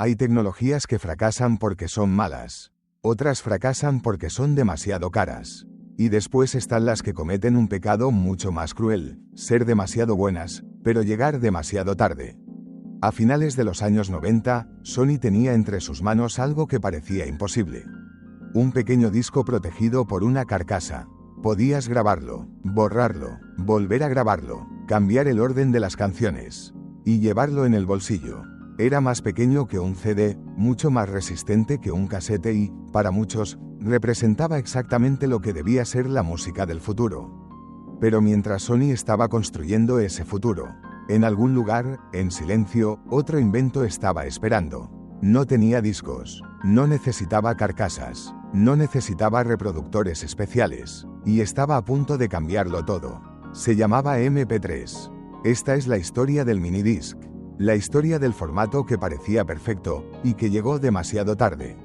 Hay tecnologías que fracasan porque son malas. Otras fracasan porque son demasiado caras. Y después están las que cometen un pecado mucho más cruel, ser demasiado buenas, pero llegar demasiado tarde. A finales de los años 90, Sony tenía entre sus manos algo que parecía imposible. Un pequeño disco protegido por una carcasa. Podías grabarlo, borrarlo, volver a grabarlo, cambiar el orden de las canciones y llevarlo en el bolsillo. Era más pequeño que un CD, mucho más resistente que un casete y, para muchos, representaba exactamente lo que debía ser la música del futuro. Pero mientras Sony estaba construyendo ese futuro, en algún lugar, en silencio, otro invento estaba esperando. No tenía discos, no necesitaba carcasas, no necesitaba reproductores especiales, y estaba a punto de cambiarlo todo. Se llamaba MP3. Esta es la historia del minidisc, la historia del formato que parecía perfecto, y que llegó demasiado tarde.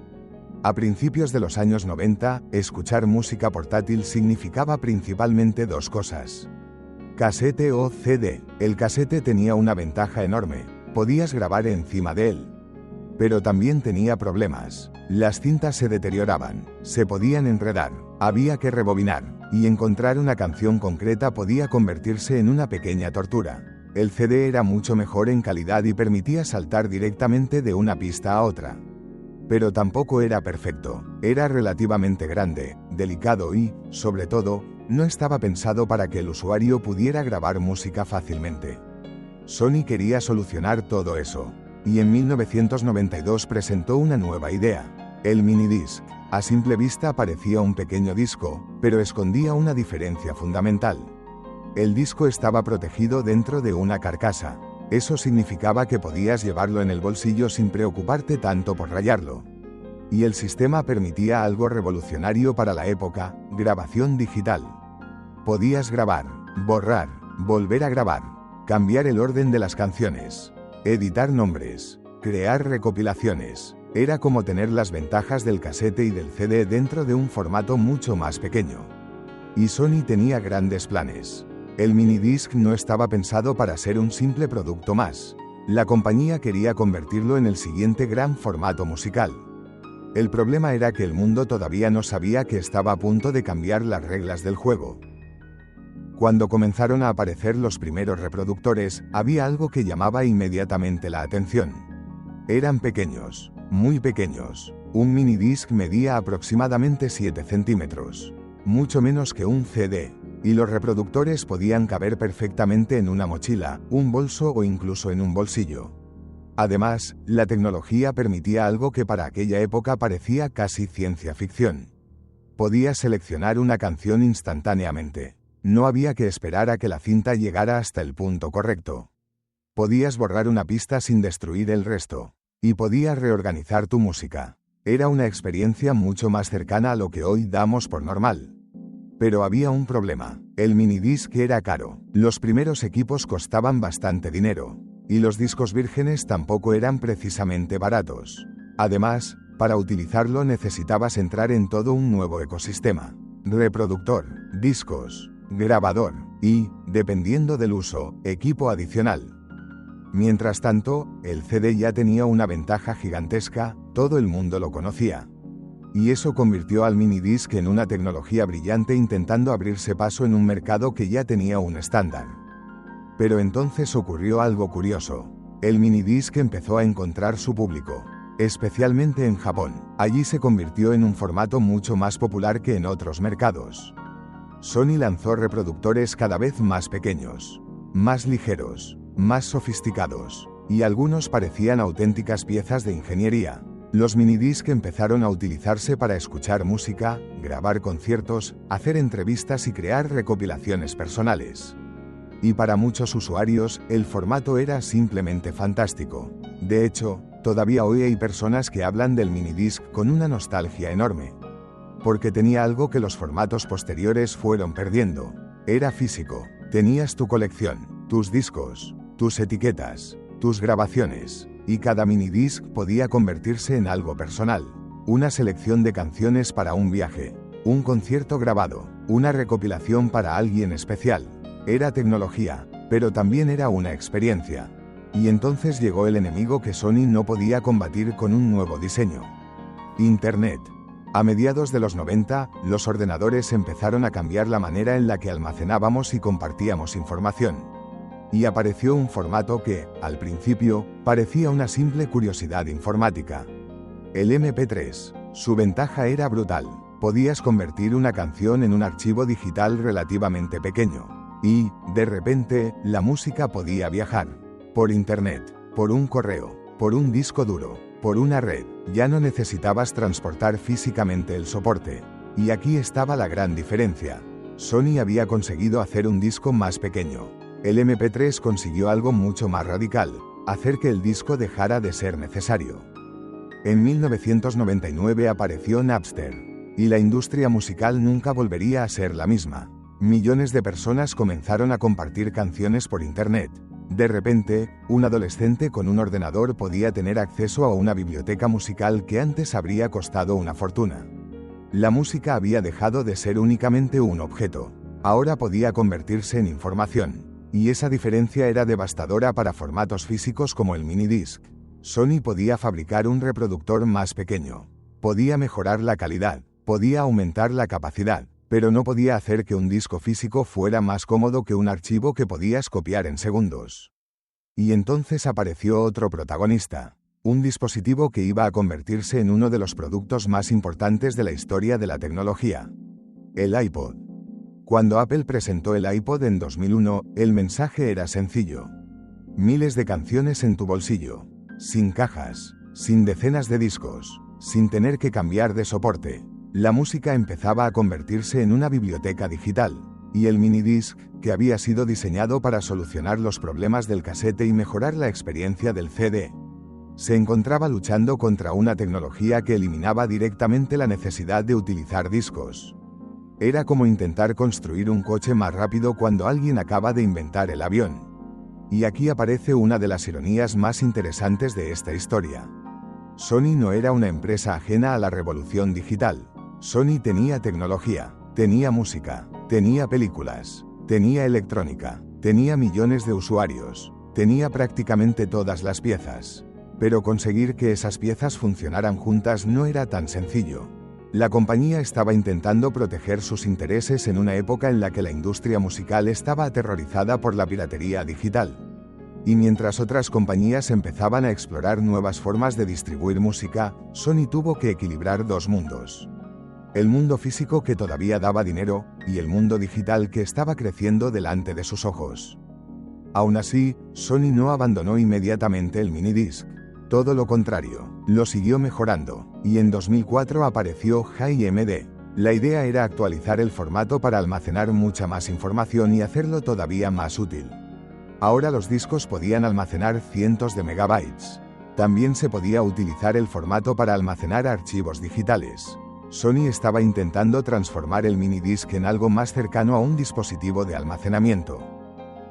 A principios de los años 90, escuchar música portátil significaba principalmente dos cosas. Casete o CD. El casete tenía una ventaja enorme, podías grabar encima de él. Pero también tenía problemas. Las cintas se deterioraban, se podían enredar, había que rebobinar, y encontrar una canción concreta podía convertirse en una pequeña tortura. El CD era mucho mejor en calidad y permitía saltar directamente de una pista a otra. Pero tampoco era perfecto, era relativamente grande, delicado y, sobre todo, no estaba pensado para que el usuario pudiera grabar música fácilmente. Sony quería solucionar todo eso, y en 1992 presentó una nueva idea, el minidisc. A simple vista parecía un pequeño disco, pero escondía una diferencia fundamental. El disco estaba protegido dentro de una carcasa. Eso significaba que podías llevarlo en el bolsillo sin preocuparte tanto por rayarlo. Y el sistema permitía algo revolucionario para la época, grabación digital. Podías grabar, borrar, volver a grabar, cambiar el orden de las canciones, editar nombres, crear recopilaciones. Era como tener las ventajas del casete y del CD dentro de un formato mucho más pequeño. Y Sony tenía grandes planes. El minidisc no estaba pensado para ser un simple producto más. La compañía quería convertirlo en el siguiente gran formato musical. El problema era que el mundo todavía no sabía que estaba a punto de cambiar las reglas del juego. Cuando comenzaron a aparecer los primeros reproductores, había algo que llamaba inmediatamente la atención. Eran pequeños, muy pequeños. Un minidisc medía aproximadamente 7 centímetros, mucho menos que un CD. Y los reproductores podían caber perfectamente en una mochila, un bolso o incluso en un bolsillo. Además, la tecnología permitía algo que para aquella época parecía casi ciencia ficción. Podías seleccionar una canción instantáneamente. No había que esperar a que la cinta llegara hasta el punto correcto. Podías borrar una pista sin destruir el resto. Y podías reorganizar tu música. Era una experiencia mucho más cercana a lo que hoy damos por normal. Pero había un problema. El minidisc era caro. Los primeros equipos costaban bastante dinero. Y los discos vírgenes tampoco eran precisamente baratos. Además, para utilizarlo necesitabas entrar en todo un nuevo ecosistema. Reproductor, discos, grabador y, dependiendo del uso, equipo adicional. Mientras tanto, el CD ya tenía una ventaja gigantesca, todo el mundo lo conocía. Y eso convirtió al minidisc en una tecnología brillante intentando abrirse paso en un mercado que ya tenía un estándar. Pero entonces ocurrió algo curioso. El minidisc empezó a encontrar su público, especialmente en Japón. Allí se convirtió en un formato mucho más popular que en otros mercados. Sony lanzó reproductores cada vez más pequeños, más ligeros, más sofisticados, y algunos parecían auténticas piezas de ingeniería. Los minidisc empezaron a utilizarse para escuchar música, grabar conciertos, hacer entrevistas y crear recopilaciones personales. Y para muchos usuarios, el formato era simplemente fantástico. De hecho, todavía hoy hay personas que hablan del minidisc con una nostalgia enorme. Porque tenía algo que los formatos posteriores fueron perdiendo. Era físico. Tenías tu colección, tus discos, tus etiquetas, tus grabaciones. Y cada minidisc podía convertirse en algo personal. Una selección de canciones para un viaje, un concierto grabado, una recopilación para alguien especial. Era tecnología, pero también era una experiencia. Y entonces llegó el enemigo que Sony no podía combatir con un nuevo diseño: Internet. A mediados de los 90, los ordenadores empezaron a cambiar la manera en la que almacenábamos y compartíamos información. Y apareció un formato que, al principio, parecía una simple curiosidad informática: el MP3. Su ventaja era brutal: podías convertir una canción en un archivo digital relativamente pequeño. Y, de repente, la música podía viajar. Por internet, por un correo, por un disco duro, por una red. Ya no necesitabas transportar físicamente el soporte. Y aquí estaba la gran diferencia: Sony había conseguido hacer un disco más pequeño. El MP3 consiguió algo mucho más radical: hacer que el disco dejara de ser necesario. En 1999 apareció Napster, y la industria musical nunca volvería a ser la misma. Millones de personas comenzaron a compartir canciones por internet. De repente, un adolescente con un ordenador podía tener acceso a una biblioteca musical que antes habría costado una fortuna. La música había dejado de ser únicamente un objeto. Ahora podía convertirse en información. Y esa diferencia era devastadora para formatos físicos como el minidisc. Sony podía fabricar un reproductor más pequeño. Podía mejorar la calidad. Podía aumentar la capacidad. Pero no podía hacer que un disco físico fuera más cómodo que un archivo que podías copiar en segundos. Y entonces apareció otro protagonista: un dispositivo que iba a convertirse en uno de los productos más importantes de la historia de la tecnología: el iPod. Cuando Apple presentó el iPod en 2001, el mensaje era sencillo: miles de canciones en tu bolsillo, sin cajas, sin decenas de discos, sin tener que cambiar de soporte. La música empezaba a convertirse en una biblioteca digital, y el minidisc, que había sido diseñado para solucionar los problemas del casete y mejorar la experiencia del CD, se encontraba luchando contra una tecnología que eliminaba directamente la necesidad de utilizar discos. Era como intentar construir un coche más rápido cuando alguien acaba de inventar el avión. Y aquí aparece una de las ironías más interesantes de esta historia. Sony no era una empresa ajena a la revolución digital. Sony tenía tecnología, tenía música, tenía películas, tenía electrónica, tenía millones de usuarios, tenía prácticamente todas las piezas. Pero conseguir que esas piezas funcionaran juntas no era tan sencillo. La compañía estaba intentando proteger sus intereses en una época en la que la industria musical estaba aterrorizada por la piratería digital. Y mientras otras compañías empezaban a explorar nuevas formas de distribuir música, Sony tuvo que equilibrar dos mundos: el mundo físico, que todavía daba dinero, y el mundo digital, que estaba creciendo delante de sus ojos. Aún así, Sony no abandonó inmediatamente el minidisc. Todo lo contrario, lo siguió mejorando, y en 2004 apareció HiMD. La idea era actualizar el formato para almacenar mucha más información y hacerlo todavía más útil. Ahora los discos podían almacenar cientos de megabytes. También se podía utilizar el formato para almacenar archivos digitales. Sony estaba intentando transformar el minidisc en algo más cercano a un dispositivo de almacenamiento.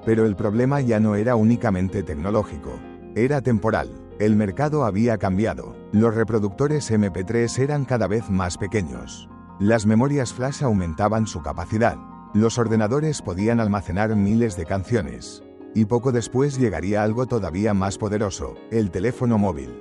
Pero el problema ya no era únicamente tecnológico, era temporal. El mercado había cambiado. Los reproductores MP3 eran cada vez más pequeños. Las memorias flash aumentaban su capacidad. Los ordenadores podían almacenar miles de canciones. Y poco después llegaría algo todavía más poderoso: el teléfono móvil.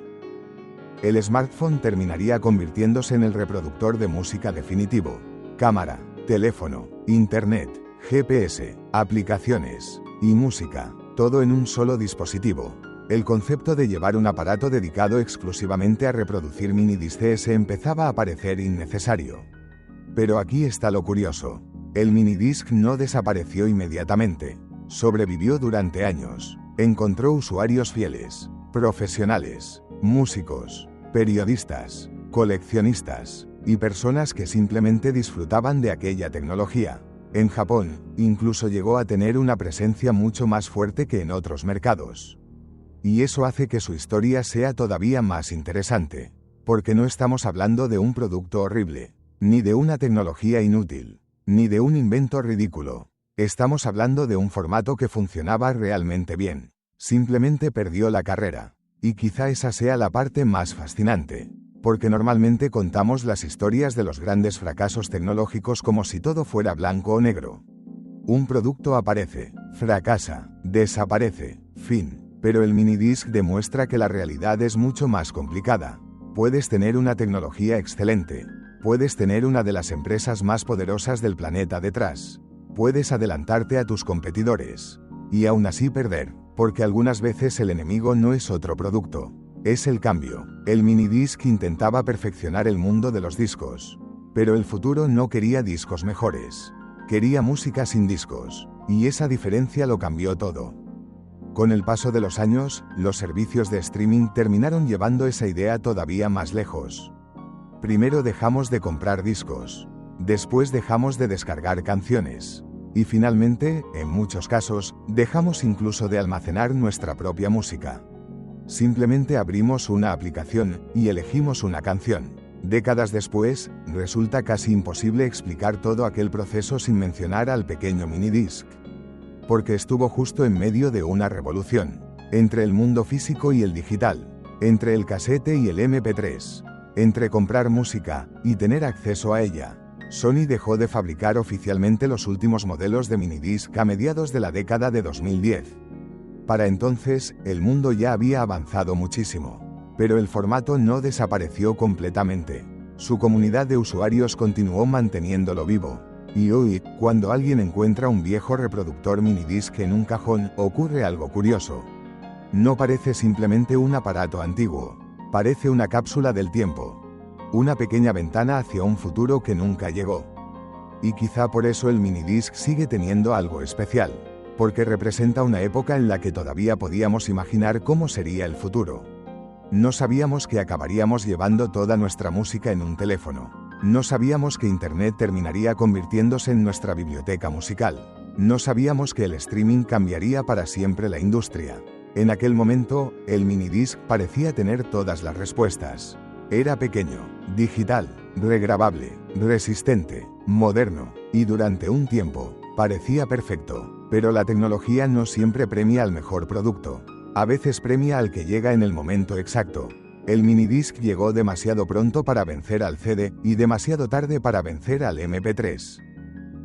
El smartphone terminaría convirtiéndose en el reproductor de música definitivo. Cámara, teléfono, internet, GPS, aplicaciones y música, todo en un solo dispositivo. El concepto de llevar un aparato dedicado exclusivamente a reproducir minidiscs empezaba a parecer innecesario. Pero aquí está lo curioso: el minidisc no desapareció inmediatamente. Sobrevivió durante años. Encontró usuarios fieles, profesionales, músicos, periodistas, coleccionistas y personas que simplemente disfrutaban de aquella tecnología. En Japón, incluso llegó a tener una presencia mucho más fuerte que en otros mercados. Y eso hace que su historia sea todavía más interesante, porque no estamos hablando de un producto horrible, ni de una tecnología inútil, ni de un invento ridículo. Estamos hablando de un formato que funcionaba realmente bien. Simplemente perdió la carrera. Y quizá esa sea la parte más fascinante, porque normalmente contamos las historias de los grandes fracasos tecnológicos como si todo fuera blanco o negro. Un producto aparece, fracasa, desaparece, fin. Pero el minidisc demuestra que la realidad es mucho más complicada. Puedes tener una tecnología excelente. Puedes tener una de las empresas más poderosas del planeta detrás. Puedes adelantarte a tus competidores. Y aún así perder, porque algunas veces el enemigo no es otro producto. Es el cambio. El minidisc intentaba perfeccionar el mundo de los discos. Pero el futuro no quería discos mejores. Quería música sin discos. Y esa diferencia lo cambió todo. Con el paso de los años, los servicios de streaming terminaron llevando esa idea todavía más lejos. Primero dejamos de comprar discos. Después dejamos de descargar canciones. Y finalmente, en muchos casos, dejamos incluso de almacenar nuestra propia música. Simplemente abrimos una aplicación y elegimos una canción. Décadas después, resulta casi imposible explicar todo aquel proceso sin mencionar al pequeño minidisc. Porque estuvo justo en medio de una revolución, entre el mundo físico y el digital, entre el casete y el MP3, entre comprar música y tener acceso a ella. Sony dejó de fabricar oficialmente los últimos modelos de minidisc a mediados de la década de 2010. Para entonces, el mundo ya había avanzado muchísimo, pero el formato no desapareció completamente. Su comunidad de usuarios continuó manteniéndolo vivo. Y hoy, cuando alguien encuentra un viejo reproductor minidisc en un cajón, ocurre algo curioso. No parece simplemente un aparato antiguo. Parece una cápsula del tiempo. Una pequeña ventana hacia un futuro que nunca llegó. Y quizá por eso el minidisc sigue teniendo algo especial. Porque representa una época en la que todavía podíamos imaginar cómo sería el futuro. No sabíamos que acabaríamos llevando toda nuestra música en un teléfono. No sabíamos que Internet terminaría convirtiéndose en nuestra biblioteca musical. No sabíamos que el streaming cambiaría para siempre la industria. En aquel momento, el minidisc parecía tener todas las respuestas. Era pequeño, digital, regrabable, resistente, moderno, y durante un tiempo, parecía perfecto. Pero la tecnología no siempre premia al mejor producto. A veces premia al que llega en el momento exacto. El minidisc llegó demasiado pronto para vencer al CD y demasiado tarde para vencer al MP3.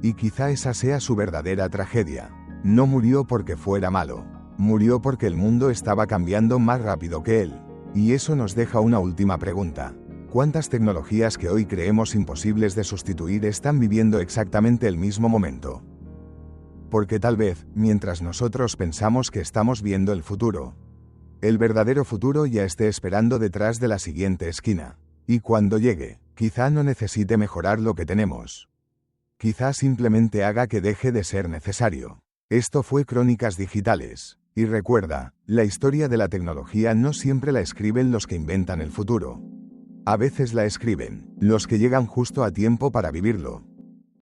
Y quizá esa sea su verdadera tragedia. No murió porque fuera malo. Murió porque el mundo estaba cambiando más rápido que él. Y eso nos deja una última pregunta. ¿Cuántas tecnologías que hoy creemos imposibles de sustituir están viviendo exactamente el mismo momento? Porque tal vez, mientras nosotros pensamos que estamos viendo el futuro, el verdadero futuro ya esté esperando detrás de la siguiente esquina. Y cuando llegue, quizá no necesite mejorar lo que tenemos. Quizá simplemente haga que deje de ser necesario. Esto fue Crónicas Digitales. Y recuerda, la historia de la tecnología no siempre la escriben los que inventan el futuro. A veces la escriben los que llegan justo a tiempo para vivirlo.